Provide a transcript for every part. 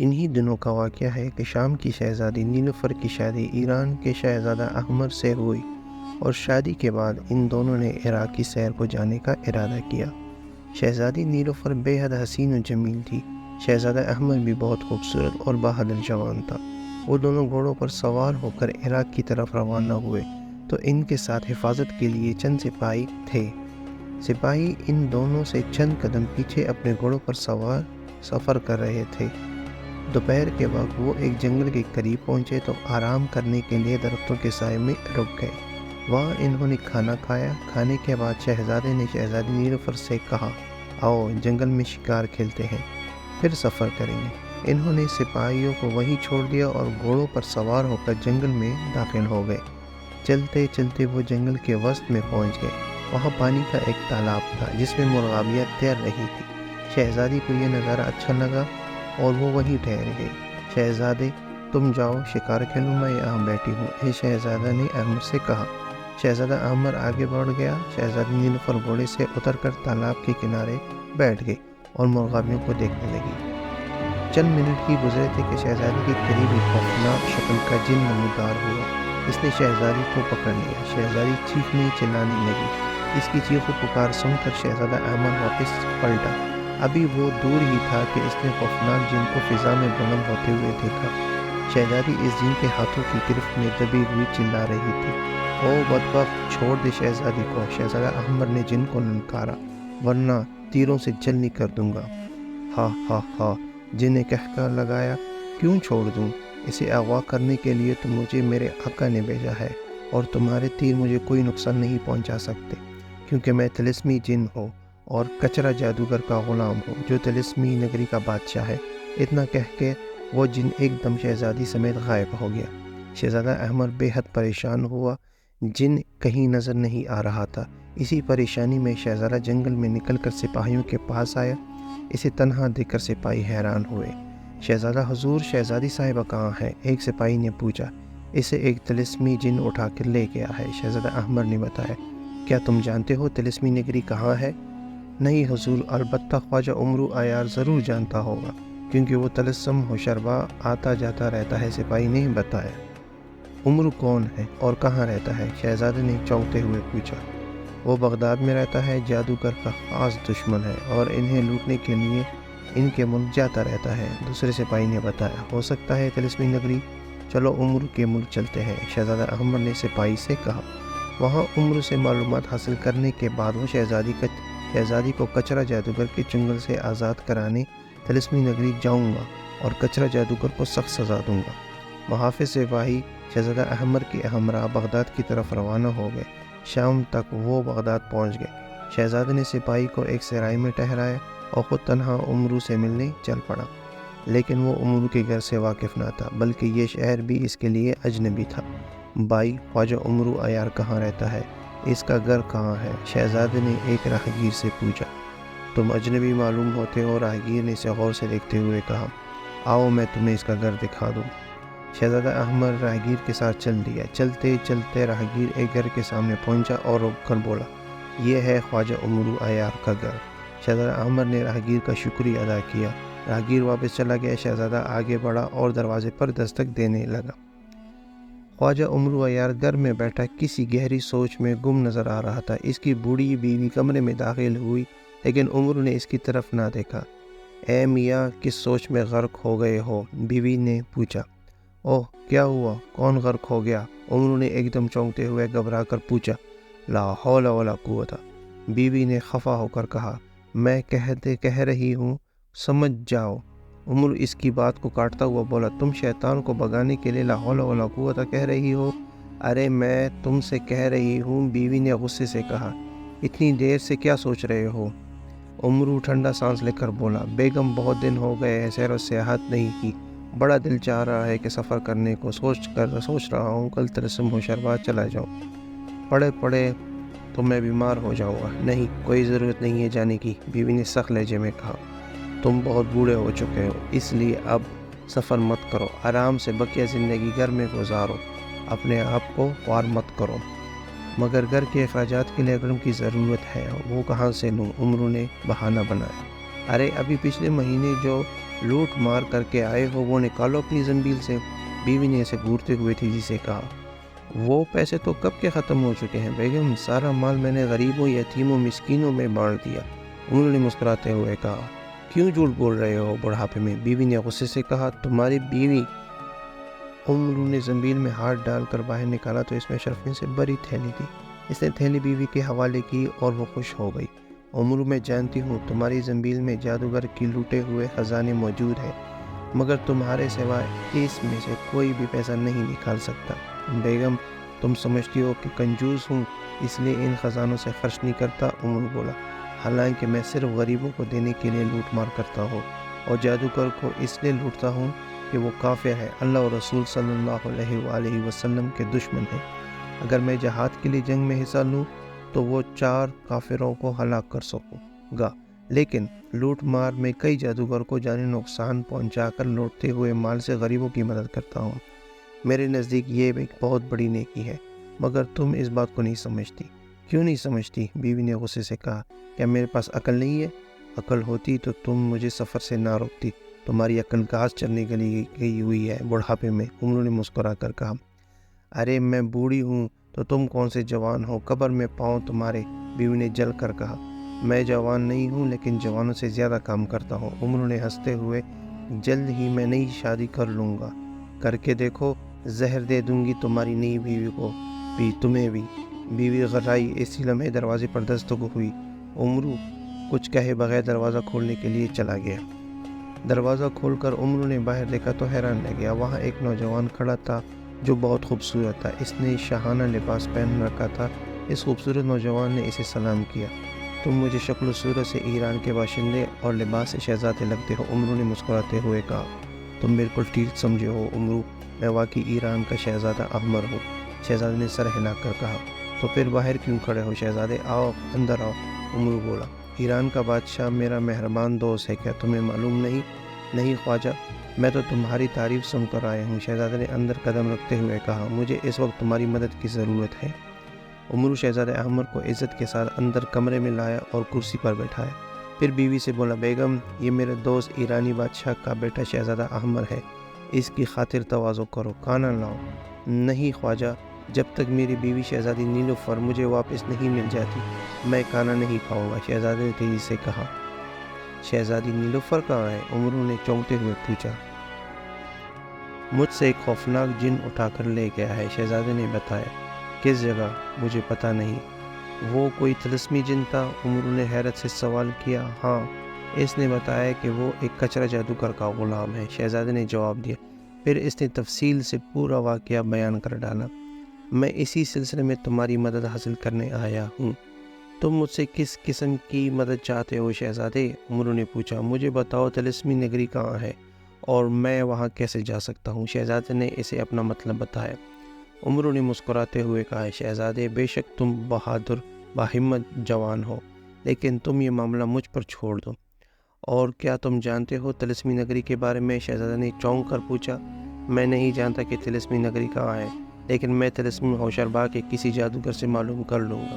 انہی دنوں کا واقعہ ہے کہ شام کی شہزادی نیلوفر کی شادی ایران کے شہزادہ احمر سے ہوئی اور شادی کے بعد ان دونوں نے عراق کی سیر کو جانے کا ارادہ کیا۔ شہزادی نیلوفر بے حد حسین و جمیل تھی۔ شہزادہ احمر بھی بہت خوبصورت اور بہادر جوان تھا۔ وہ دونوں گھوڑوں پر سوار ہو کر عراق کی طرف روانہ ہوئے تو ان کے ساتھ حفاظت کے لیے چند سپاہی تھے۔ سپاہی ان دونوں سے چند قدم پیچھے اپنے گھوڑوں پر سفر کر رہے تھے۔ دوپہر کے وقت وہ ایک جنگل کے قریب پہنچے تو آرام کرنے کے لیے درختوں کے سائے میں رک گئے۔ وہاں انہوں نے کھانا کھایا۔ کھانے کے بعد شہزادے نے شہزادی نیلوفر سے کہا، آؤ جنگل میں شکار کھیلتے ہیں، پھر سفر کریں گے۔ انہوں نے سپاہیوں کو وہیں چھوڑ دیا اور گھوڑوں پر سوار ہو کر جنگل میں داخل ہو گئے۔ چلتے چلتے وہ جنگل کے وسط میں پہنچ گئے۔ وہاں پانی کا ایک تالاب تھا جس میں مرغابیاں تیر رہی تھی۔ شہزادی کو یہ نظارہ اچھا لگا اور وہ وہیں ٹھہر گئی۔ شہزادے تم جاؤ شکار کھیلو، میں یہاں بیٹھی ہوں، اے شہزادہ نے احمر سے کہا۔ شہزادہ احمر آگے بڑھ گیا۔ شہزادی نیلوفر گھوڑے سے اتر کر تالاب کے کنارے بیٹھ گئی اور مرغابیوں کو دیکھنے لگی۔ چند منٹ ہی گزرے تھے کہ شہزادی کے قریب ایک خوفناک شکل کا جن نمودار ہوا۔ اس نے شہزادی کو پکڑ لیا۔ شہزادی چیخنے چلانے لگی۔ اس کی چیخ و پکار سن کر شہزادہ احمر واپس پلٹا۔ ابھی وہ دور ہی تھا کہ اس نے خوفناک جن کو فضا میں بلند ہوتے ہوئے دیکھا۔ شہزادی اس جن کے ہاتھوں کی گرفت میں دبی ہوئی چلا رہی تھی، او بدبخت چھوڑ دے شہزادی کو۔ شہزادہ احمر نے جن کو للکارا، ورنہ تیروں سے جلنی کر دوں گا۔ ہا ہا ہا، جن نے کہکا لگایا، کیوں چھوڑ دوں؟ اسے اغوا کرنے کے لیے تو مجھے میرے آقا نے بھیجا ہے، اور تمہارے تیر مجھے کوئی نقصان نہیں پہنچا سکتے، کیونکہ میں طلسمی جن ہوں اور کچرا جادوگر کا غلام ہوں جو طلسمی نگری کا بادشاہ ہے۔ اتنا کہہ کے وہ جن ایک دم شہزادی سمیت غائب ہو گیا۔ شہزادہ احمر بے حد پریشان ہوا۔ جن کہیں نظر نہیں آ رہا تھا۔ اسی پریشانی میں شہزادہ جنگل میں نکل کر سپاہیوں کے پاس آیا۔ اسے تنہا دیکھ کر سپاہی حیران ہوئے۔ شہزادہ حضور، شہزادی صاحبہ کہاں ہے؟ ایک سپاہی نے پوچھا۔ اسے ایک طلسمی جن اٹھا کر لے گیا ہے، شہزادہ احمر نے بتایا۔ کیا تم جانتے ہو طلسمی نگری کہاں ہے؟ نہیں حضور، البتہ خواجہ عمرو عیار ضرور جانتا ہوگا، کیونکہ وہ طلسم ہوشربا آتا جاتا رہتا ہے، سپاہی نے بتایا۔ عمرو کون ہے اور کہاں رہتا ہے؟ شہزادے نے چونکتے ہوئے پوچھا۔ وہ بغداد میں رہتا ہے، جادوگر کا خاص دشمن ہے اور انہیں لوٹنے کے لیے ان کے ملک جاتا رہتا ہے، دوسرے سپاہی نے بتایا۔ ہو سکتا ہے طلسمی نگری، چلو عمرو کے ملک چلتے ہیں، شہزادہ احمر نے سپاہی سے کہا۔ وہاں عمرو سے معلومات حاصل کرنے کے بعد وہ شہزادی کو کچرا جادوگر کے چنگل سے آزاد کرانے طلسمی نگری جاؤں گا اور کچرا جادوگر کو سخت سزا دوں گا۔ محافظ سپاہی شہزادہ احمر کے ہمراہ بغداد کی طرف روانہ ہو گئے۔ شام تک وہ بغداد پہنچ گئے۔ شہزادے نے سپاہی کو ایک سرائے میں ٹھہرایا اور خود تنہا عمرو سے ملنے چل پڑا، لیکن وہ عمرو کے گھر سے واقف نہ تھا، بلکہ یہ شہر بھی اس کے لیے اجنبی تھا۔ بھائی، خواجہ عمرو عیار کہاں رہتا ہے؟ اس کا گھر کہاں ہے؟ شہزادے نے ایک راہگیر سے پوچھا۔ تم اجنبی معلوم ہوتے ہو، راہگیر نے اسے غور سے دیکھتے ہوئے کہا۔ آؤ میں تمہیں اس کا گھر دکھا دوں۔ شہزادہ احمر راہگیر کے ساتھ چل دیا۔ چلتے چلتے راہگیر ایک گھر کے سامنے پہنچا اور رک کر بولا، یہ ہے خواجہ عمرو عیار کا گھر۔ شہزادہ احمر نے راہگیر کا شکریہ ادا کیا۔ راہگیر واپس چلا گیا۔ شہزادہ آگے بڑھا اور دروازے پر دستک دینے لگا۔ خواجہ عمرو عیار گھر میں بیٹھا کسی گہری سوچ میں گم نظر آ رہا تھا۔ اس کی بوڑھی بیوی کمرے میں داخل ہوئی، لیکن عمرو نے اس کی طرف نہ دیکھا۔ اے میاں، کس سوچ میں غرق ہو گئے ہو؟ بیوی نے پوچھا۔ اوہ، کیا ہوا؟ کون غرق ہو گیا؟ عمرو نے ایک دم چونکتے ہوئے گھبرا کر پوچھا۔ لا حول ولا قوت، بیوی نے خفا ہو کر کہا۔ میں کہہ رہی ہوں سمجھ جاؤ۔ عمرو اس کی بات کو کاٹتا ہوا بولا، تم شیطان کو بھگانے کے لیے لا حول ولا قوت کہہ رہی ہو؟ ارے میں تم سے کہہ رہی ہوں، بیوی نے غصے سے کہا۔ اتنی دیر سے کیا سوچ رہے ہو؟ عمرو ٹھنڈا سانس لے کر بولا، بیگم بہت دن ہو گئے ہیں سیر و سیاحت نہیں کی، بڑا دل چاہ رہا ہے کہ سفر کرنے کو سوچ رہا ہوں کل طلسم ہوشربا چلا جاؤں، پڑے پڑے تو میں بیمار ہو جاؤں گا۔ نہیں، کوئی ضرورت نہیں ہے جانے کی، بیوی نے سخت لہجے میں کہا۔ تم بہت بوڑھے ہو چکے ہو، اس لیے اب سفر مت کرو، آرام سے بقیہ زندگی گھر میں گزارو، اپنے آپ کو خوار مت کرو۔ مگر گھر کے اخراجات کے لیے رقم کی ضرورت ہے، وہ کہاں سے لوں؟ عمرو نے بہانہ بنایا۔ ارے ابھی پچھلے مہینے جو لوٹ مار کر کے آئے ہو وہ نکالو اپنی زنبیل سے۔ بیوی نے اسے گھورتے ہوئے تیزی سے کہا۔ وہ پیسے تو کب کے ختم ہو چکے ہیں بیگم، سارا مال میں نے غریبوں، یتیموں، مسکینوں میں بانٹ دیا، انہوں نے مسکراتے ہوئے کہا۔ کیوں جھوٹ بول رہے ہو بڑھاپے میں؟ بیوی نے غصے سے کہا۔ تمہاری بیوی؟ عمرو نے زنبیل میں ہاتھ ڈال کر باہر نکالا تو اس میں اشرفین سے بڑی تھیلی تھی۔ اس نے تھیلی بیوی کے حوالے کی اور وہ خوش ہو گئی۔ عمرو، میں جانتی ہوں تمہاری زنبیل میں جادوگر کی لوٹے ہوئے خزانے موجود ہیں، مگر تمہارے سوائے اس میں سے کوئی بھی پیسہ نہیں نکال سکتا۔ بیگم، تم سمجھتی ہو کہ کنجوس ہوں اس لیے ان خزانوں سے خرچ نہیں کرتا، عمرو بولا۔ حالانکہ میں صرف غریبوں کو دینے کے لیے لوٹ مار کرتا ہوں، اور جادوگر کو اس لیے لوٹتا ہوں کہ وہ کافر ہے، اللہ اور رسول صلی اللہ علیہ وآلہ وسلم کے دشمن ہیں۔ اگر میں جہاد کے لیے جنگ میں حصہ لوں تو وہ 4 کافروں کو ہلاک کر سکوں گا، لیکن لوٹ مار میں کئی جادوگر کو جانی نقصان پہنچا کر لوٹتے ہوئے مال سے غریبوں کی مدد کرتا ہوں۔ میرے نزدیک یہ ایک بہت بڑی نیکی ہے، مگر تم اس بات کو نہیں سمجھتی۔ کیوں نہیں سمجھتی؟ بیوی نے غصے سے کہا۔ کیا میرے پاس عقل نہیں ہے؟ عقل ہوتی تو تم مجھے سفر سے نہ روکتی، تمہاری عقل گھاس چرنے کے لیے گئی ہوئی ہے بڑھاپے میں، عمرو نے مسکرا کر کہا۔ ارے میں بوڑھی ہوں تو تم کون سے جوان ہو، قبر میں پاؤں تمہارے، بیوی نے جل کر کہا۔ میں جوان نہیں ہوں لیکن جوانوں سے زیادہ کام کرتا ہوں، عمرو نے ہنستے ہوئے، جلد ہی میں نئی شادی کر لوں گا، کر کے دیکھو، زہر دے دوں گی تمہاری نئی بیوی کو بھی، تمہیں بھی۔ بیوی غرائی، اسی لمحے دروازے پر دستک ہوئی۔ عمرو کچھ کہے بغیر دروازہ کھولنے کے لیے چلا گیا۔ دروازہ کھول کر عمرو نے باہر دیکھا تو حیران رہ گیا۔ وہاں ایک نوجوان کھڑا تھا جو بہت خوبصورت تھا، اس نے شاہانہ لباس پہن رکھا تھا۔ اس خوبصورت نوجوان نے اسے سلام کیا۔ تم مجھے شکل و صورت سے ایران کے باشندے اور لباس سے شہزادے لگتے ہو، عمرو نے مسکراتے ہوئے کہا۔ تم بالکل ٹھیک سمجھے ہو عمرو، میں واقعی ایران کا شہزادہ احمر ہوں، شہزادے نے سر ہلا کر کہا۔ تو پھر باہر کیوں کھڑے ہو شہزادے، آؤ اندر آؤ، عمرو بولا۔ ایران کا بادشاہ میرا مہربان دوست ہے، کیا تمہیں معلوم نہیں؟ نہیں خواجہ، میں تو تمہاری تعریف سن کر آیا ہوں، شہزادے نے اندر قدم رکھتے ہوئے کہا۔ مجھے اس وقت تمہاری مدد کی ضرورت ہے۔ عمرو شہزادہ احمر کو عزت کے ساتھ اندر کمرے میں لایا اور کرسی پر بٹھایا۔ پھر بیوی سے بولا، بیگم، یہ میرے دوست ایرانی بادشاہ کا بیٹا شہزادہ احمر ہے، اس کی خاطر تواضع کرو، کھانا لاؤ۔ نہیں خواجہ، جب تک میری بیوی شہزادی نیلوفر مجھے واپس نہیں مل جاتی میں کھانا نہیں کھاؤں گا، شہزادے نے تیزی سے کہا۔ شہزادی نیلوفر کہاں ہے؟ عمرو نے چونکتے ہوئے پوچھا۔ مجھ سے ایک خوفناک جن اٹھا کر لے گیا ہے، شہزادے نے بتایا۔ کس جگہ؟ مجھے پتہ نہیں۔ وہ کوئی طلسمی جن تھا؟ عمرو نے حیرت سے سوال کیا۔ ہاں، اس نے بتایا کہ وہ ایک کچرا جادوگر کا غلام ہے، شہزادے نے جواب دیا۔ پھر اس نے تفصیل سے پورا واقعہ بیان کر ڈالا۔ میں اسی سلسلے میں تمہاری مدد حاصل کرنے آیا ہوں۔ تم مجھ سے کس قسم کی مدد چاہتے ہو شہزادے؟ عمرو نے پوچھا۔ مجھے بتاؤ طلسمی نگری کہاں ہے اور میں وہاں کیسے جا سکتا ہوں؟ شہزادے نے اسے اپنا مطلب بتایا۔ عمرو نے مسکراتے ہوئے کہا، شہزادے، بے شک تم بہادر باہمت جوان ہو، لیکن تم یہ معاملہ مجھ پر چھوڑ دو۔ اور کیا تم جانتے ہو طلسمی نگری کے بارے میں؟ شہزادے نے چونک کر پوچھا۔ میں نہیں جانتا کہ طلسمی نگری کہاں ہے، لیکن میں طلسمی ہوشربا کے کسی جادوگر سے معلوم کر لوں گا۔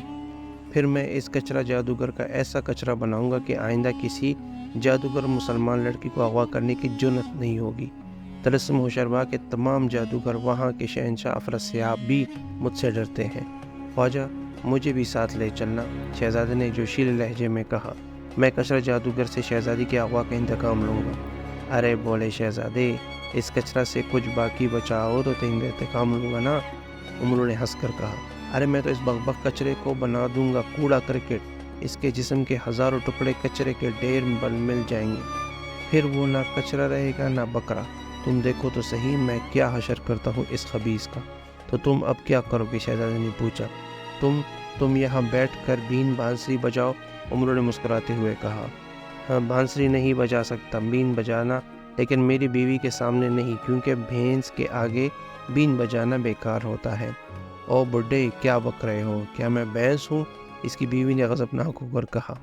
پھر میں اس کچرا جادوگر کا ایسا کچرا بناؤں گا کہ آئندہ کسی جادوگر مسلمان لڑکی کو اغوا کرنے کی جرأت نہیں ہوگی۔ طلسم ہوشربا کے تمام جادوگر، وہاں کے شہنشاہ افراسیاب بھی مجھ سے ڈرتے ہیں۔ خواجہ، مجھے بھی ساتھ لے چلنا، شہزادے نے جوشیلے لہجے میں کہا۔ میں کچرا جادوگر سے شہزادی کے اغوا کا انتقام لوں گا۔ ارے بولے شہزادے، اس کچرا سے کچھ باقی بچا ہو تو انتقام لوں گا نا، عمرو نے ہنس کر کہا۔ ارے میں تو اس بک کچرے کو بنا دوں گا کوڑا کرکٹ، اس کے جسم کے ہزاروں ٹکڑے کچرے کے ڈھیر بل مل جائیں گے، پھر وہ نہ کچرا رہے گا نہ بکرا۔ تم دیکھو تو صحیح میں کیا حشر کرتا ہوں اس خبیث کا۔ تو تم اب کیا کرو گے؟ شہزادے نے پوچھا۔ تم یہاں بیٹھ کر بین بانسری بجاؤ، عمرو نے مسکراتے ہوئے کہا۔ ہاں، بانسری نہیں بجا سکتا، بین بجانا، لیکن میری بیوی کے سامنے نہیں، کیونکہ بھینس کے آگے بین بجانا بیکار ہوتا ہے۔ او بڈھے، کیا بک رہے ہو؟ کیا میں بھینس ہوں؟ اس کی بیوی نے غضبناک ہو کر کہا۔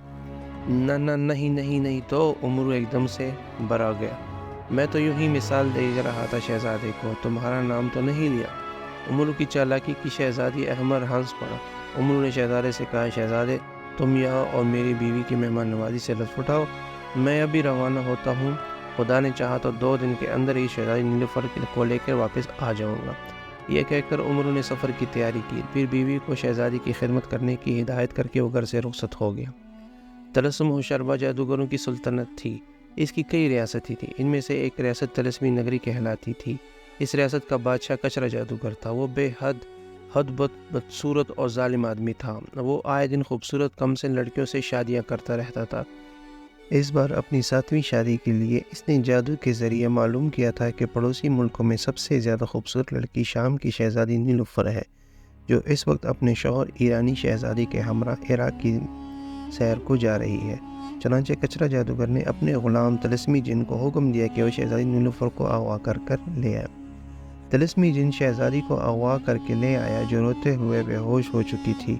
نہیں تو عمرو ایک دم سے برا گیا۔ میں تو یوں ہی مثال دے رہا تھا شہزادے کو، تمہارا نام تو نہیں لیا۔ عمرو کی چالاکی کی شہزادی احمر ہنس پڑا۔ عمرو نے شہزادے سے کہا، شہزادے، تم یہاں اور میری بیوی کی مہمان نوازی سے لطف اٹھاؤ، میں ابھی روانہ ہوتا ہوں، خدا نے چاہا تو 2 دن کے اندر ہی شہزادی نیلوفر کو لے کر واپس آ جاؤں گا۔ یہ کہہ کر عمرو نے سفر کی تیاری کی، پھر بیوی کو شہزادی کی خدمت کرنے کی ہدایت کر کے وہ گھر سے رخصت ہو گیا۔ طلسم و شربا جادوگروں کی سلطنت تھی۔ اس کی کئی ریاستیں تھیں، ان میں سے ایک ریاست طلسمی نگری کہلاتی تھی۔ اس ریاست کا بادشاہ کچرا جادوگر تھا۔ وہ بے حد بدصورت اور ظالم آدمی تھا۔ وہ آئے دن خوبصورت کم سن لڑکیوں سے شادیاں کرتا رہتا تھا۔ اس بار اپنی 7ویں شادی کے لیے اس نے جادو کے ذریعے معلوم کیا تھا کہ پڑوسی ملکوں میں سب سے زیادہ خوبصورت لڑکی شام کی شہزادی نیلوفر ہے، جو اس وقت اپنے شوہر ایرانی شہزادی کے ہمراہ عراق کی سیر کو جا رہی ہے۔ چنانچہ کچرا جادوگر نے اپنے غلام طلسمی جن کو حکم دیا کہ وہ شہزادی نیلوفر کو اغوا کر لے آئے۔ طلسمی جن شہزادی کو اغوا کر کے لے آیا، جو روتے ہوئے بے ہوش ہو چکی تھی۔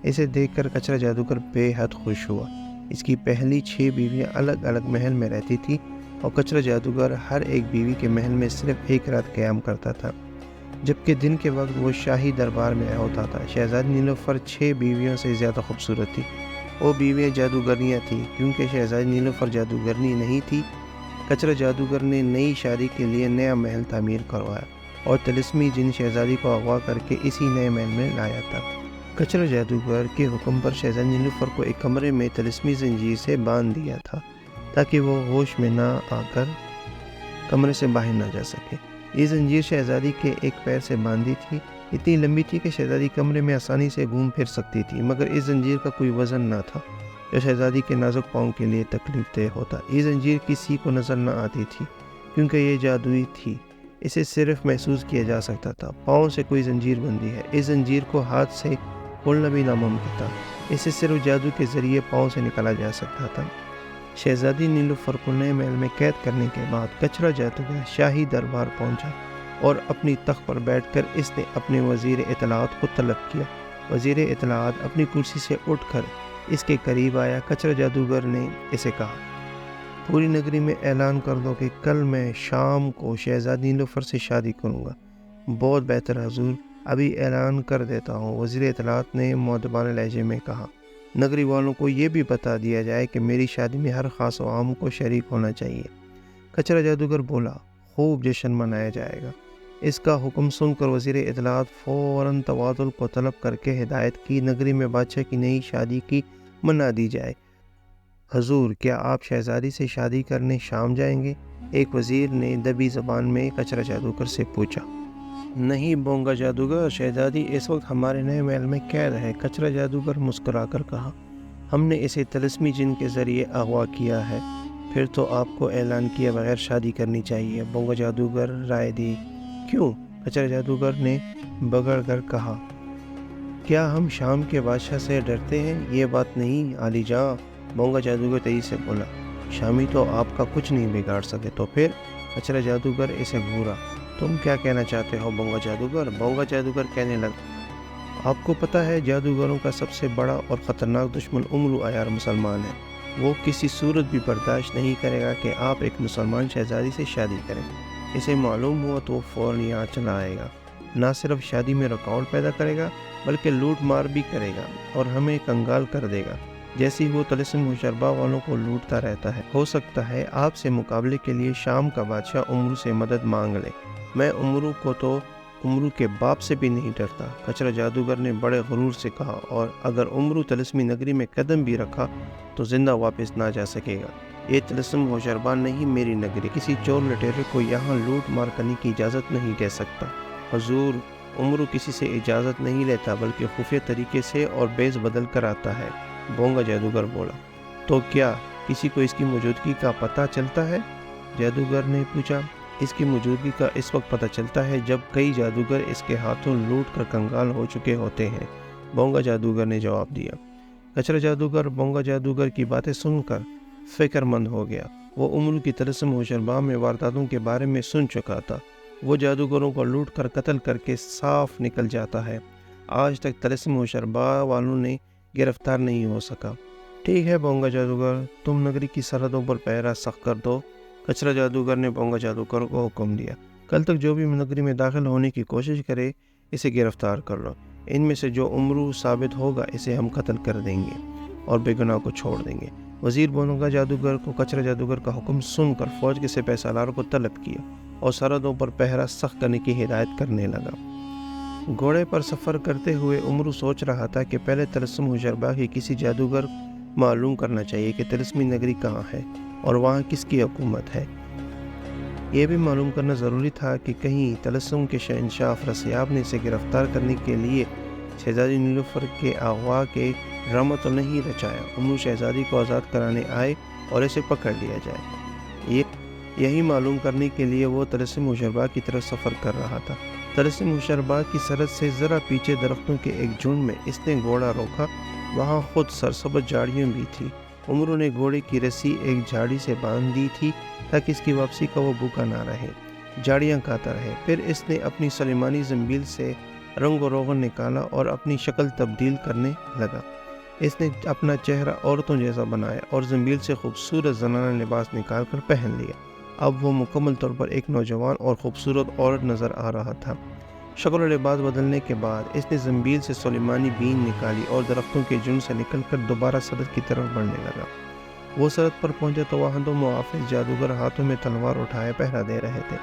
اسے دیکھ کر کچرا جادوگر بے حد خوش ہوا۔ اس کی پہلی 6 بیویاں الگ الگ محل میں رہتی تھی اور کچرا جادوگر ہر ایک بیوی کے محل میں صرف ایک رات قیام کرتا تھا، جبکہ دن کے وقت وہ شاہی دربار میں ہوتا تھا۔ شہزادی نیلوفر 6 بیویوں سے زیادہ خوبصورت تھی۔ وہ بیویاں جادوگرنیاں تھیں، کیونکہ شہزادی نیلوفر جادوگرنی نہیں تھی۔ کچرا جادوگر نے نئی شادی کے لیے نیا محل تعمیر کروایا اور طلسمی جن شہزادی کو اغوا کر کے اسی نئے محل میں لایا تھا۔ کچرا جادوگر کے حکم پر شہزادی نیلوفر کو ایک کمرے میں طلسمی زنجیر سے باندھ دیا تھا، تاکہ وہ ہوش میں نہ آ کر کمرے سے باہر نہ جا سکے۔ یہ زنجیر شہزادی کے ایک پیر سے باندھی تھی، اتنی لمبی تھی کہ شہزادی کمرے میں آسانی سے گھوم پھر سکتی تھی، مگر اس زنجیر کا کوئی وزن نہ تھا جو شہزادی کے نازک پاؤں کے لیے تکلیف دہ ہوتا۔ یہ زنجیر کسی کو نظر نہ آتی تھی، کیونکہ یہ جادوئی تھی۔ اسے صرف محسوس کیا جا سکتا تھا۔ پاؤں سے کوئی زنجیر بندھی ہے۔ اس زنجیر کو ہاتھ سے کھولنا بھی ناممکن تھا۔ اسے صرف جادو کے ذریعے پاؤں سے نکالا جا سکتا تھا۔ شہزادی نیلوفر کو نئے محل میں قید کرنے کے بعد کچرا جادوگر شاہی دربار پہنچا اور اپنی تخت پر بیٹھ کر اس نے اپنے وزیر اطلاعات کو طلب کیا۔ وزیر اطلاعات اپنی کرسی سے اٹھ کر اس کے قریب آیا۔ کچرا جادوگر نے اسے کہا، پوری نگری میں اعلان کر دو کہ کل میں شام کو شہزادی نیلوفر سے شادی کروں گا۔ بہت بہتر حضور، ابھی اعلان کر دیتا ہوں، وزیر اطلاعات نے مؤدبانہ لہجے میں کہا۔ نگری والوں کو یہ بھی بتا دیا جائے کہ میری شادی میں ہر خاص و عام کو شریک ہونا چاہیے۔ کچرا جادوگر بولا، خوب جشن منایا جائے گا۔ اس کا حکم سن کر وزیر اطلاعات فوراً تبادل کو طلب کر کے ہدایت کی، نگری میں بادشاہ کی نئی شادی کی منا دی جائے۔ حضور، کیا آپ شہزادی سے شادی کرنے شام جائیں گے؟ ایک وزیر نے دبی زبان میں کچرا جادوگر سے پوچھا۔ نہیں بونگا جادوگر، شہزادی اس وقت ہمارے نئے محل میں قید ہے، کچرا جادوگر مسکرا کر کہا۔ ہم نے اسے طلسمی جن کے ذریعے اغوا کیا ہے، پھر تو آپ کو اعلان کیے بغیر شادی کرنی چاہیے، بونگا جادوگر رائے دی۔ کیوں؟ کچرا جادوگر نے بگڑ کر کہا۔ کیا ہم شام کے بادشاہ سے ڈرتے ہیں؟ یہ بات نہیں عالی جاں، بونگا جادوگر تیزی سے بولا۔ شامی تو آپ کا کچھ نہیں بگاڑ سکے تو پھر؟ کچرا جادوگر اسے گھورا۔ تم کیا کہنا چاہتے ہو بونگا جادوگر؟ بونگا جادوگر کہنے لگا، آپ کو پتہ ہے جادوگروں کا سب سے بڑا اور خطرناک دشمن عمرو عیار مسلمان ہے۔ وہ کسی صورت بھی برداشت نہیں کرے گا کہ آپ ایک مسلمان شہزادی سے شادی کریں۔ اسے معلوم ہوا تو وہ فوراً یہاں چلا آئے گا۔ نہ صرف شادی میں رکاوٹ پیدا کرے گا بلکہ لوٹ مار بھی کرے گا اور ہمیں کنگال کر دے گا، جیسی وہ طلسم و شربا والوں کو لوٹتا رہتا ہے۔ ہو سکتا ہے آپ سے مقابلے کے لیے شام کا بادشاہ عمرو سے مدد مانگ لے۔ میں عمرو کو تو عمرو کے باپ سے بھی نہیں ڈرتا، کچرا جادوگر نے بڑے غرور سے کہا، اور اگر عمرو طلسمی نگری میں قدم بھی رکھا تو زندہ واپس نہ جا سکے گا۔ یہ طلسم و شربا نہیں میری نگری، کسی چور لٹیرے کو یہاں لوٹ مار کرنے کی اجازت نہیں دے سکتا۔ حضور، عمرو کسی سے اجازت نہیں لیتا بلکہ خفیہ طریقے سے اور بیس بدل کر آتا ہے، بونگا جادوگر بولا۔ تو کیا کسی کو اس کی موجودگی کا پتہ چلتا ہے؟ جادوگر نے پوچھا۔ اس کی موجودگی کا اس وقت پتہ چلتا ہے جب کئی جادوگر اس کے ہاتھوں لوٹ کر کنگال ہو چکے ہوتے ہیں، بونگا جادوگر نے جواب دیا۔ کچرا جادوگر بونگا جادوگر کی باتیں سن کر فکر مند ہو گیا۔ وہ عمرو کی طلسم و شربا میں وارداتوں کے بارے میں سن چکا تھا۔ وہ جادوگروں کو لوٹ کر قتل کر کے صاف نکل جاتا ہے۔ آج تک طلسم و شربا والوں نے گرفتار نہیں ہو سکا۔ ٹھیک ہے بونگا جادوگر، تم نگری کی سرحدوں پر پہرا سخت کر دو، کچرا جادوگر نے بونگا جادوگر کو حکم دیا۔ کل تک جو بھی نگری میں داخل ہونے کی کوشش کرے اسے گرفتار کر لو۔ ان میں سے جو عمرو ثابت ہوگا اسے ہم قتل کر دیں گے اور بے گناہ کو چھوڑ دیں گے۔ وزیر بونگا جادوگر کو کچرا جادوگر کا حکم سن کر فوج کے سپہ سالار کو طلب کیا اور سرحدوں پر پہرا سخت کرنے کی ہدایت کرنے لگا۔ گھوڑے پر سفر کرتے ہوئے عمرو سوچ رہا تھا کہ پہلے طلسم ہوشربا کے کسی جادوگر معلوم کرنا چاہیے کہ طلسمی نگری کہاں ہے اور وہاں کس کی حکومت ہے۔ یہ بھی معلوم کرنا ضروری تھا کہ کہیں طلسم کے شہنشاہ افراسیاب نے اسے گرفتار کرنے کے لیے شہزادی نیلوفر کے اغوا کے ڈرامہ تو نہیں رچایا۔ عمرو شہزادی کو آزاد کرانے آئے اور اسے پکڑ لیا جائے، یہی معلوم کرنے کے لیے وہ طلسم ہوشربا کی طرف سفر کر رہا تھا۔ طلسم ہوشربا کی سرحد سے ذرا پیچھے درختوں کے ایک جھنڈ میں اس نے گھوڑا روکا، وہاں خود سرسبز جھاڑیاں بھی تھی۔ عمرو نے گھوڑے کی رسی ایک جھاڑی سے باندھ دی تھی تاکہ اس کی واپسی کا وہ بھوکا نہ رہے، جھاڑیاں کھاتا رہے۔ پھر اس نے اپنی سلیمانی زنبیل سے رنگ و روغن نکالا اور اپنی شکل تبدیل کرنے لگا۔ اس نے اپنا چہرہ عورتوں جیسا بنایا اور زنبیل سے خوبصورت زنانہ لباس نکال کر پہن لیا۔ اب وہ مکمل طور پر ایک نوجوان اور خوبصورت عورت نظر آ رہا تھا۔ شکل و لباس بدلنے کے بعد اس نے زنبیل سے سلیمانی بین نکالی اور درختوں کے جھنڈ سے نکل کر دوبارہ سرحد کی طرف بڑھنے لگا۔ وہ سرحد پر پہنچا تو وہاں دو محافظ جادوگر ہاتھوں میں تلوار اٹھائے پہرا دے رہے تھے۔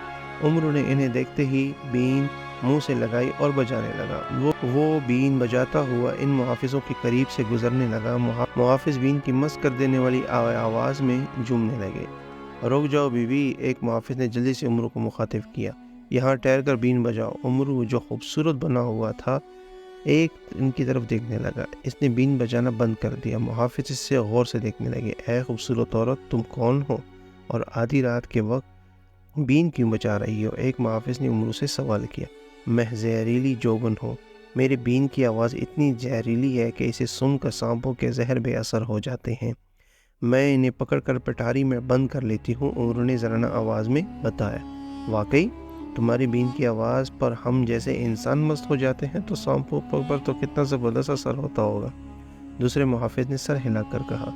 عمرو نے انہیں دیکھتے ہی بین منہ سے لگائی اور بجانے لگا۔ وہ بین بجاتا ہوا ان محافظوں کے قریب سے گزرنے لگا۔ محافظ بین کی مست کر دینے والی آواز میں جھومنے لگے۔ رک جاؤ بیوی، ایک محافظ نے جلدی سے عمرو کو مخاطب کیا، یہاں ٹھہر کر بین بجاؤ۔ عمرو جو خوبصورت بنا ہوا تھا ایک ان کی طرف دیکھنے لگا۔ اس نے بین بجانا بند کر دیا۔ محافظ اس سے غور سے دیکھنے لگے۔ اے خوبصورت عورت، تم کون ہو اور آدھی رات کے وقت بین کیوں بجا رہی ہو؟ ایک محافظ نے عمرو سے سوال کیا۔ میں زہریلی جوگن ہوں، میرے بین کی آواز اتنی زہریلی ہے کہ اسے سن کر سانپوں کے زہر بے اثر ہو جاتے ہیں، میں انہیں پکڑ کر پٹاری میں بند کر لیتی ہوں، عمرو نے زرانہ آواز میں بتایا۔ واقعی تمہاری بین کی آواز پر ہم جیسے انسان مست ہو جاتے ہیں تو سانپوں پر تو کتنا زبردست اثر ہوتا ہوگا۔ دوسرے محافظ نے سر ہلا کر کہا،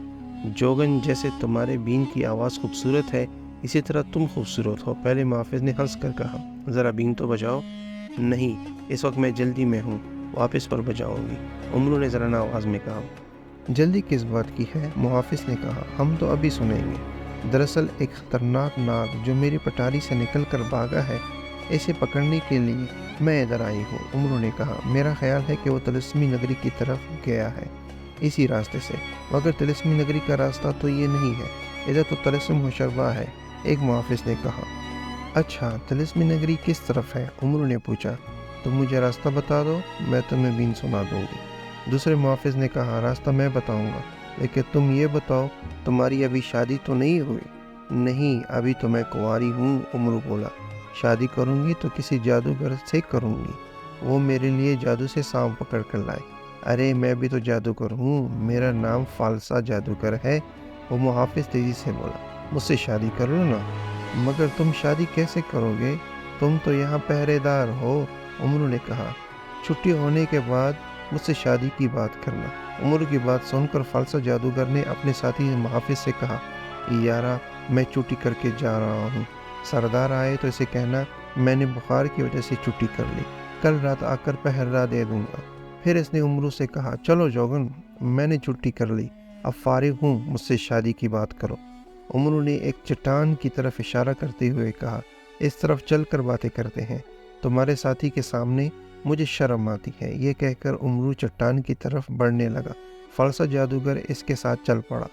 جوگن جیسے تمہارے بین کی آواز خوبصورت ہے اسی طرح تم خوبصورت ہو۔ پہلے محافظ نے ہنس کر کہا، ذرا بین تو بجاؤ۔ نہیں، اس وقت میں جلدی میں ہوں، واپس پر بجاؤں گی، عمرو نے زرانہ آواز میں کہا۔ جلدی کس بات کی ہے؟ محافظ نے کہا، ہم تو ابھی سنیں گے۔ دراصل ایک خطرناک ناگ جو میری پٹاری سے نکل کر بھاگا ہے، اسے پکڑنے کے لیے میں ادھر آئی ہوں، عمرو نے کہا۔ میرا خیال ہے کہ وہ طلسمی نگری کی طرف گیا ہے، اسی راستے سے، مگر طلسمی نگری کا راستہ تو یہ نہیں ہے، ادھر تو طلسم ہوشربا ہے، ایک محافظ نے کہا۔ اچھا، طلسمی نگری کس طرف ہے؟ عمرو نے پوچھا۔ تم مجھے راستہ بتا دو، میں تمہیں بین سنا دوں گی، دوسرے محافظ نے کہا۔ راستہ میں بتاؤں گا، لیکن تم یہ بتاؤ تمہاری ابھی شادی تو نہیں ہوئی؟ نہیں، ابھی تو میں کنواری ہوں، عمرو بولا۔ شادی کروں گی تو کسی جادوگر سے کروں گی، وہ میرے لیے جادو سے سانپ پکڑ کر لائے۔ ارے میں بھی تو جادوگر ہوں، میرا نام فالسا جادوگر ہے، وہ محافظ تیزی سے بولا۔ مجھ سے شادی کر لو نا۔ مگر تم شادی کیسے کرو گے؟ تم تو یہاں پہرے دار ہو، عمرو نے کہا۔ چھٹی ہونے کے بعد مجھ سے شادی کی بات کرنا۔ عمرو کی بات سن کر فالسا جادوگر نے اپنے ساتھی محافظ سے کہا، یارا میں چھٹی کر کے جا رہا ہوں، سردار آئے تو اسے کہنا میں نے بخار کی وجہ سے چھٹی کر لی، کل رات آ کر پہرا دے دوں گا۔ پھر اس نے عمرو سے کہا، چلو جوگن، میں نے چھٹی کر لی، اب فارغ ہوں، مجھ سے شادی کی بات کرو۔ عمرو نے ایک چٹان کی طرف اشارہ کرتے ہوئے کہا، اس طرف چل کر باتیں کرتے ہیں، تمہارے ساتھی کے سامنے مجھے شرم آتی ہے۔ یہ کہہ کر عمرو چٹان کی طرف بڑھنے لگا۔ فالسا جادوگر اس کے ساتھ چل پڑا۔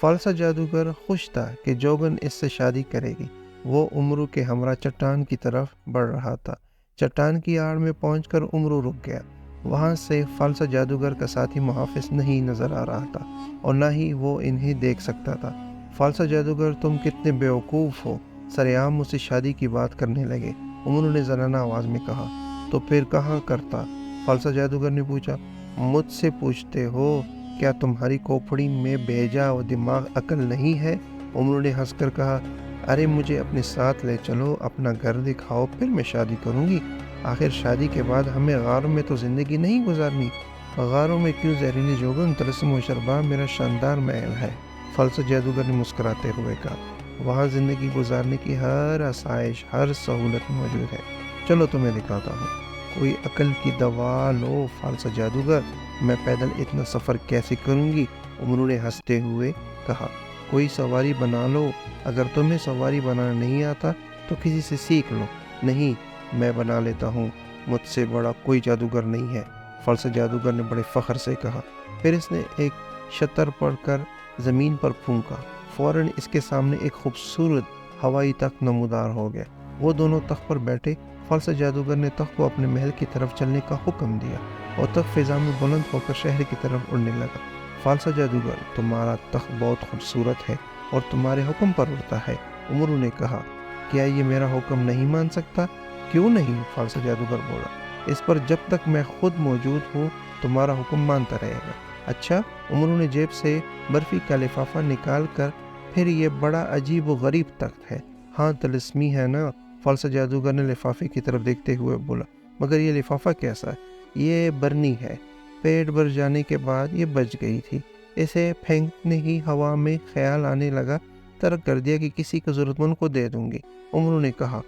فالسا جادوگر خوش تھا کہ جوگن اس سے شادی کرے گی۔ وہ عمرو کے ہمراہ چٹان کی طرف بڑھ رہا تھا۔ چٹان کی آڑ میں پہنچ کر عمرو رک گیا۔ وہاں سے فالسا جادوگر کا ساتھی محافظ نہیں نظر آ رہا تھا اور نہ ہی وہ انہیں دیکھ سکتا تھا۔ فالسا جادوگر، تم کتنے بیوقوف ہو، سرعام مجھ سے شادی کی بات کرنے لگے، عمرو نے زنانہ آواز میں کہا۔ تو پھر کہاں کرتا؟ فالسا جادوگر نے پوچھا۔ مجھ سے پوچھتے ہو؟ کیا تمہاری کھوپڑی میں بھیجا و دماغ عقل نہیں ہے؟ عمرو نے ہنس کر کہا، ارے مجھے اپنے ساتھ لے چلو، اپنا گھر دکھاؤ، پھر میں شادی کروں گی۔ آخر شادی کے بعد ہمیں غاروں میں تو زندگی نہیں گزارنی۔ غاروں میں کیوں زہریلی جوگن؟ طلسم ہوشربا میرا شاندار محل ہے، فالسا جادوگر نے مسکراتے ہوئے کہا۔ وہاں زندگی گزارنے کی ہر آسائش، ہر سہولت موجود ہے، چلو تمہیں دکھاتا ہوں۔ کوئی عقل کی دوا لو فالسا جادوگر، میں پیدل اتنا سفر کیسے کروں گی؟ عمر نے ہنستے ہوئے کہا، کوئی سواری بنا لو، اگر تمہیں سواری بنانا نہیں آتا تو کسی سے سیکھ لو۔ نہیں، میں بنا لیتا ہوں، مجھ سے بڑا کوئی جادوگر نہیں ہے، فالسا جادوگر نے بڑے فخر سے کہا۔ پھر اس نے ایک شطر پڑھ کر زمین پر پھونکا، فوراً اس کے سامنے ایک خوبصورت ہوائی تخت نمودار ہو گیا۔ وہ دونوں تخت پر بیٹھے۔ فالسا جادوگر نے تخت کو اپنے محل کی طرف چلنے کا حکم دیا اور تخت فضا میں بلند ہو کر شہر کی طرف اڑنے لگا۔ فالسا جادوگر، تمہارا تخت بہت خوبصورت ہے اور تمہارے حکم پر اڑتا ہے۔ عمر نے کہا، کیا یہ میرا حکم نہیں مان سکتا؟ کیوں نہیں؟ فالسا جادوگر بولا، اس پر جب تک میں خود موجود ہوں تمہارا حکم مانتا رہے گا۔ اچھا؟ عمر نے جیب سے برفی کا لفافہ نکال کر، پھر یہ بڑا عجیب و غریب تخت ہے، ہاں طلسمی ہے نا؟ فالسا جادوگر نے لفافے کی طرف دیکھتے ہوئے بولا، مگر یہ لفافہ کیسا ہے؟ یہ برنی ہے، پیٹ بھر جانے کے بعد یہ بچ گئی تھی، اسے پھینکنے ہی ہوا میں خیال آنے لگا، ترک کر دیا کہ کسی کو ضرورت مند کو دے دوں گی۔ عمر نے کہا،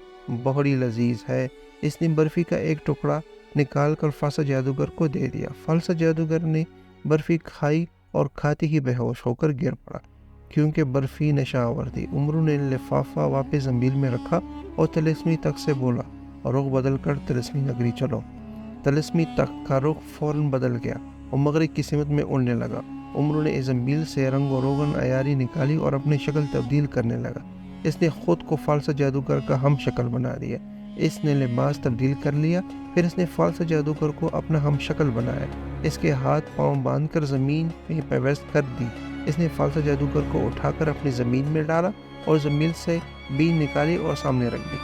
بڑی لذیذ ہے۔ اس نے برفی کا ایک ٹکڑا نکال کر فالسا جادوگر کو دے دیا۔ فالسا جادوگر نے برفی کھائی اور کھاتے ہی بے ہوش ہو کر گر پڑا، کیونکہ برفی نشہ آور تھی۔ عمر نے لفافہ واپس زنبیل میں رکھا اور طلسمی تخت سے بولا، رخ بدل کر طلسمی نگری چلو۔ طلسمی تخت کا رخ فوراً بدل گیا اور مغرب کی سمت میں اڑنے لگا۔ عمر نے زنبیل سے رنگ و روغن عیاری نکالی اور اپنی شکل تبدیل کرنے لگا۔ اس نے خود کو فالسا جادوگر کا ہم شکل بنا دیا۔ اس نے لباس تبدیل کر لیا، پھر اس نے فالسا جادوگر کو اپنا ہم شکل بنایا۔ اس کے ہاتھ پاؤں باندھ کر زمین میں پیوست کر دی۔ اس نے فالسا جادوگر کو اٹھا کر اپنی زمین میں ڈالا اور زمین سے بین نکالی اور سامنے رکھ دی۔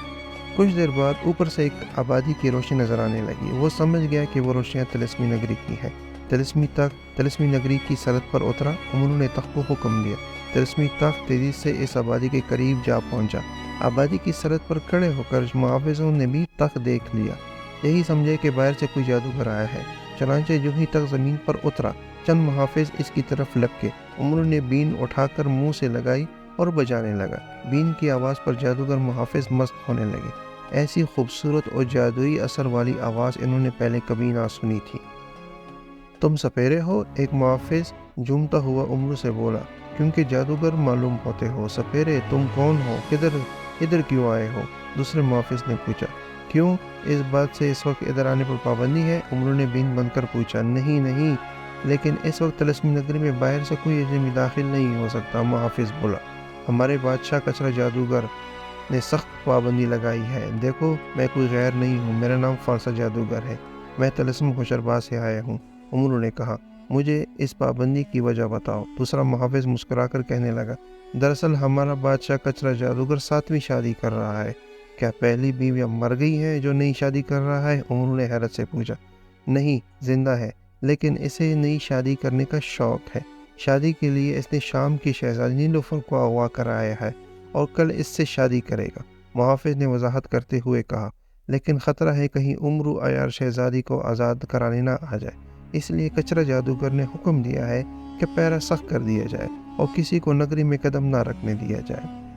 کچھ دیر بعد اوپر سے ایک آبادی کی روشنی نظر آنے لگی۔ وہ سمجھ گیا کہ وہ روشنیاں طلسمی نگری کی ہیں۔ طلسمی تخت طلسمی نگری کی سرحد پر اترا۔ عمر نے تخت کو حکم دیا۔ طلسمی تخت تیزی سے اس آبادی کے قریب جا پہنچا۔ آبادی کی سرحد پر کھڑے ہو کر محافظوں نے بھی تخت دیکھ لیا، یہی سمجھے کہ باہر سے کوئی جادوگر آیا ہے۔ چنانچہ جو ہی تخت زمین پر اترا، چند محافظ اس کی طرف لپکے۔ عمر نے بین اٹھا کر منہ سے لگائی اور بجانے لگا۔ بین کی آواز پر جادوگر محافظ مست ہونے لگے۔ ایسی خوبصورت اور جادوئی اثر والی آواز انہوں نے پہلے کبھی نہ سنی تھی۔ تم سپیرے ہو؟ ایک محافظ جھومتا ہوا عمر سے بولا۔ کیونکہ جادوگر معلوم ہوتے ہو۔ سپیرے، تم کون ہو؟ ادھر کیوں آئے ہو؟ دوسرے محافظ نے پوچھا۔ کیوں؟ اس بات سے اس وقت ادھر آنے پر پابندی ہے؟ عمر نے بین بند کر پوچھا۔ نہیں، لیکن اس وقت طلسمی نگری میں باہر سے کوئی اجنبی داخل نہیں ہو سکتا، محافظ بولا۔ ہمارے بادشاہ کچرا جادوگر نے سخت پابندی لگائی ہے۔ دیکھو، میں کوئی غیر نہیں ہوں، میرا نام فالسا جادوگر ہے، میں طلسم ہوشربا سے آیا ہوں۔ عمر نے کہا، مجھے اس پابندی کی وجہ بتاؤ۔ دوسرا محافظ مسکرا کر کہنے لگا، دراصل ہمارا بادشاہ کچرا جادوگر 7ویں شادی کر رہا ہے۔ کیا پہلی بیوی اب مر گئی ہے جو نئی شادی کر رہا ہے؟ عمر نے حیرت سے پوچھا۔ نہیں، زندہ ہے، لیکن اسے نئی شادی کرنے کا شوق ہے۔ شادی کے لیے اس نے شام کی شہزادی نیلوفر کو اغوا کرایا ہے اور کل اس سے شادی کرے گا، محافظ نے وضاحت کرتے ہوئے کہا۔ لیکن خطرہ ہے کہیں عمر عیار شہزادی کو آزاد کرانے نہ آ جائے، اس لیے کچرا جادوگر نے حکم دیا ہے کہ پہرا سخت کر دیا جائے اور کسی کو نگری میں قدم نہ رکھنے دیا جائے۔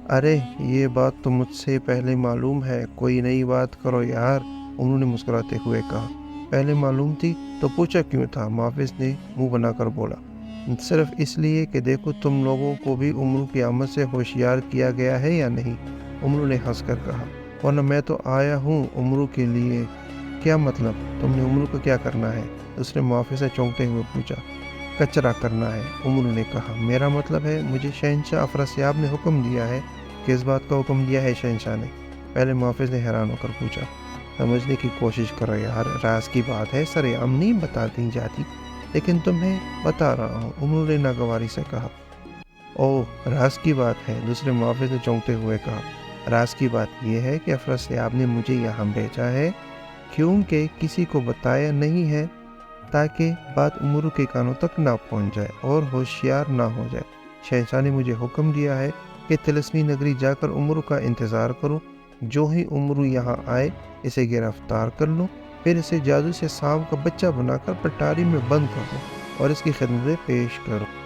ارے، یہ بات تو مجھ سے پہلے معلوم ہے، کوئی نئی بات کرو یار، انہوں نے مسکراتے ہوئے کہا۔ پہلے معلوم تھی تو پوچھا کیوں تھا؟ محافظ نے منہ بنا کر بولا۔ صرف اس لیے کہ دیکھو تم لوگوں کو بھی عمر کی آمد سے ہوشیار کیا گیا ہے یا نہیں، عمر نے ہنس کر کہا، ورنہ میں تو آیا ہوں عمر کے لیے۔ کیا مطلب؟ تم نے عمر کو کیا کرنا ہے؟ دوسرے محافظ سے چونکتے ہوئے پوچھا۔ کچرا کرنا ہے، عمر نے کہا۔ میرا مطلب ہے مجھے شہنشاہ افراسیاب نے حکم دیا ہے۔ کس بات کا حکم دیا ہے شہنشاہ نے؟ پہلے محافظ نے حیران ہو کر پوچھا۔ سمجھنے کی کوشش کرو یار، راز کی بات ہے، سر عام نہیں بتا دی جاتی، لیکن تمہیں بتا رہا ہوں، عمر نے ناگواری سے کہا۔ اوہ، راز کی بات ہے، دوسرے محافظ نے چونکتے ہوئے کہا۔ راز کی بات یہ ہے کہ افراسیاب نے مجھے یہاں بھیجا ہے کیونکہ کسی کو بتایا نہیں ہے، تاکہ بات عمر کے کانوں تک نہ پہنچ جائے اور ہوشیار نہ ہو جائے۔ شہنشاہ نے مجھے حکم دیا ہے کہ طلسمی نگری جا کر عمر کا انتظار کرو، جو ہی عمر یہاں آئے اسے گرفتار کر لو، پھر اسے جادو سے سانپ کا بچہ بنا کر پٹاری میں بند کر دو اور اس کی خدمت پیش کرو۔